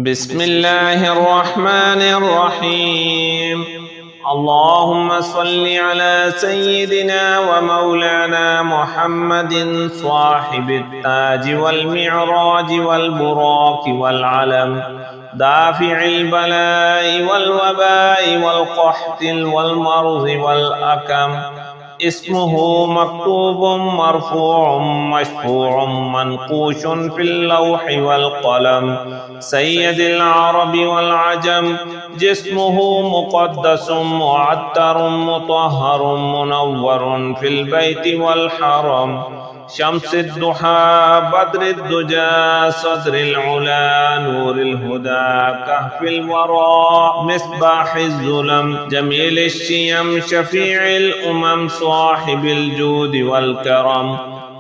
بسم الله الرحمن الرحيم. اللهم صل على سيدنا ومولانا محمد صاحب التاج والمعراج والبراق والعلم، دافع البلاء والوباء والقحط والمرض والأكم. اسمه مكتوب مرفوع مشفوع منقوش في اللوح والقلم، سيد العرب والعجم. جسمه مقدس معطر مطهر منور في البيت والحرم، شمس الضحى بدر الدجى صدر العلا نور الهدى كهف الورى مصباح الظلم، جميل الشيم شفيع الأمم صاحب الجود والكرم.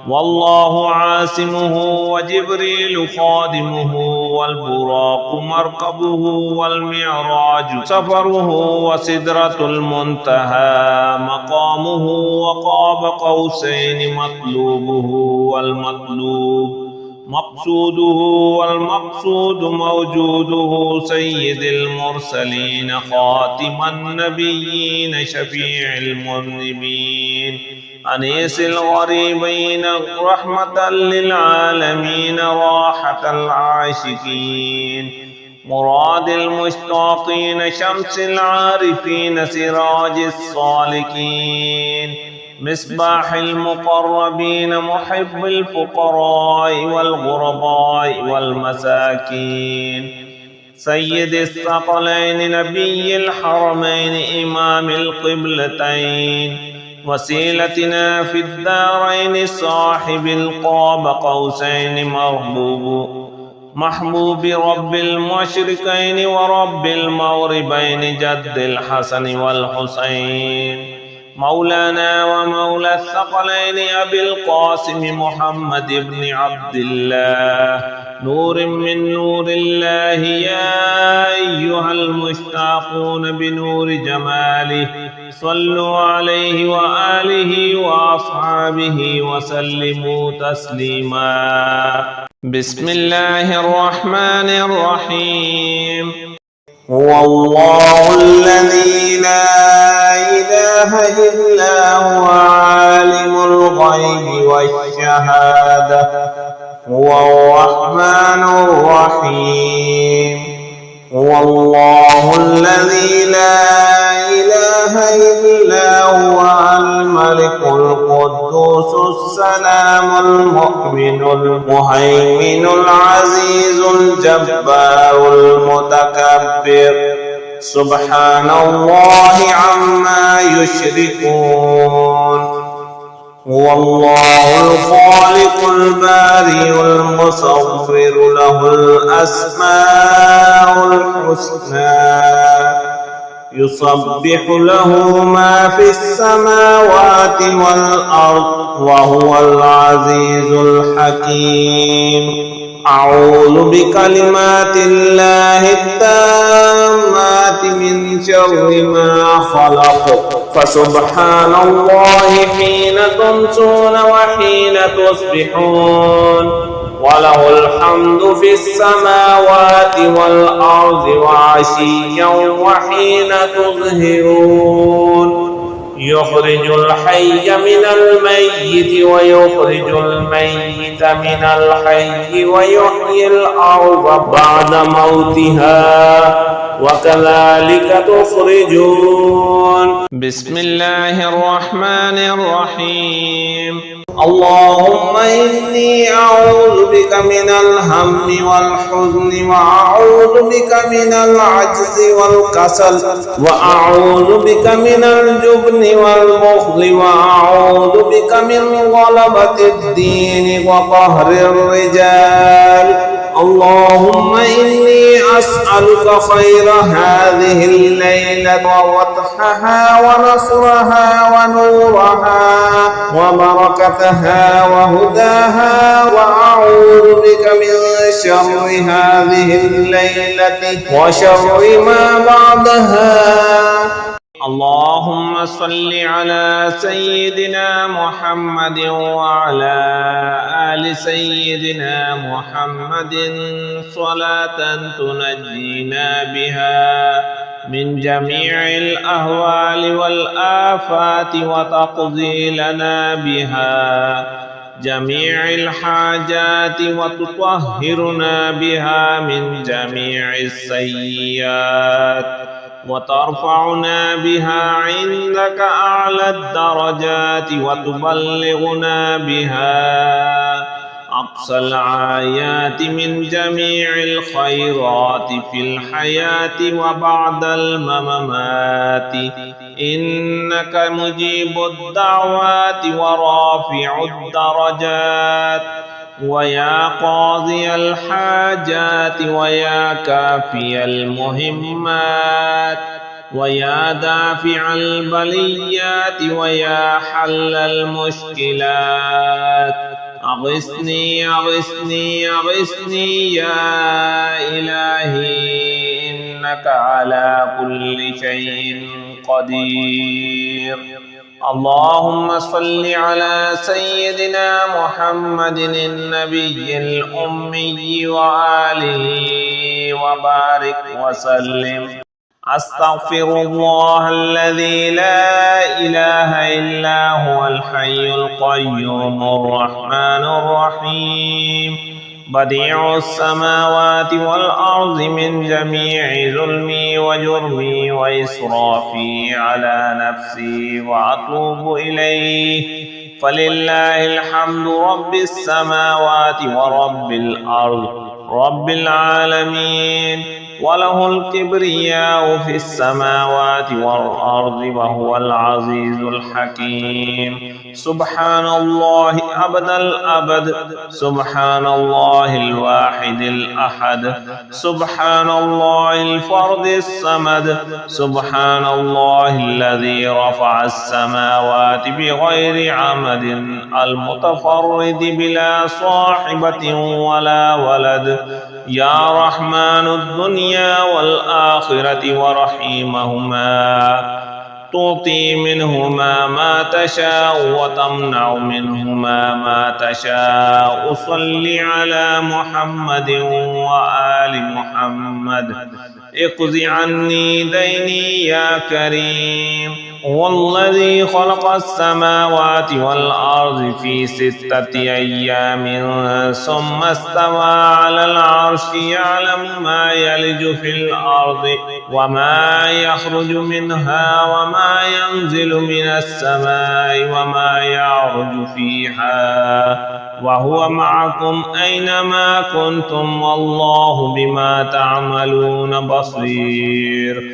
والله عاصمه وجبريل خادمه، والبراق مركبه والمعراج سفره، وسدرة المنتهى مقامه، وقاب قوسين مطلوبه والمطلوب مقصوده، والمقصود موجوده. سيد المرسلين خاتم النبيين شفيع المذنبين، أنيس الغريبين رحمة للعالمين راحة العاشقين، مراد المشتاقين شمس العارفين سراج الصالكين، مصباح المقربين محب الفقراء والغرباء والمساكين، سيد الثقلين نبي الحرمين إمام القبلتين، وسيلتنا في الدارين صاحب القاب قوسين محبوب رب المشرقين ورب المغربين جد الحسن والحسين، مولانا ومولى الثقلين أبي القاسم محمد بن عبد الله، نور من نور الله. يا أيها المشتاقون بنور جماله صلوا عليه وآله وأصحابه وسلموا تسليما. بسم الله الرحمن الرحيم. هو الله الذي لا إله إلا هو عالم الغيب والشهادة، هو الرحمن الرحيم. هو الله الذي لا إله إلا هو الملك القدوس السلام المؤمن المهيمن العزيز الجبار المتكبر، سبحان الله عما يشركون. هو الله الخالق البارئ المصور، له الأسماء الحسنى، يسبح له ما في السماوات والأرض، وهو العزيز الحكيم. أعوذ بكلمات الله التامات من شر ما خلق، فسبحان الله حين تمسون وحين تصبحون، وله الحمد في السماوات والأرض وعشيا وحين تظهرون، يخرج الحي من الميت ويخرج الميت من الحي، ويحيي الأرض بعد موتها، وكذلك تخرجون. بسم الله الرحمن الرحيم. اللهم إني أعوذ بك من الهم والحزن، وأعوذ بك من العجز والكسل، وأعوذ بك من الجبن والبخل، وأعوذ بك من غلبة الدين وقهر الرجال. اللهم إني أسألك خير هذه الليلة وفتحها ونصرها ونورها وبركتها وهداها، وأعوذ بك من شر هذه الليلة وشر ما بعدها. اللهم صل على سيدنا محمد وعلى آل سيدنا محمد صلاة تنجينا بها من جميع الأهوال والآفات وتقضي لنا بها جميع الحاجات وتطهرنا بها من جميع السيئات وترفعنا بها عندك أعلى الدرجات وتبلغنا بها أقصى الآيات من جميع الخيرات في الحياة وبعد الممات إنك مجيب الدعوات ورافع الدرجات ويا قاضي الحاجات ويا كافي المهمات ويا دافع البليات ويا حل المشكلات أغثني أغثني أغثني يا إلهي إنك على كل شيء قدير. اللهم صل على سيدنا محمد النبي الأمي وآله وبارك وسلم. أستغفر الله الذي لا إله إلا هو الحي القيوم الرحمن الرحيم بديع السماوات والأرض من جميع ظلمي وجرمي وإسرافي على نفسي وأتوب إليه فلله الحمد رب السماوات ورب الأرض رب العالمين وله الكبرياء في السماوات والأرض وهو العزيز الحكيم. سبحان الله أبد الأبد سبحان الله الواحد الأحد سبحان الله الفرد الصمد سبحان الله الذي رفع السماوات بغير عمد المتفرد بلا صاحبة ولا ولد يا رحمن الدنيا والآخرة ورحيمهما تعطي منهما ما تشاء وتمنع منهما ما تشاء. صل على محمد وآل محمد. اقض عني ديني يا كريم. هو الذي خلق السماوات والأرض في 6 أيام ثم استوى على العرش يعلم ما يلج في الأرض وما يخرج منها وما ينزل من السماء وما يعرج فيها وهو معكم أينما كنتم والله بما تعملون بصير.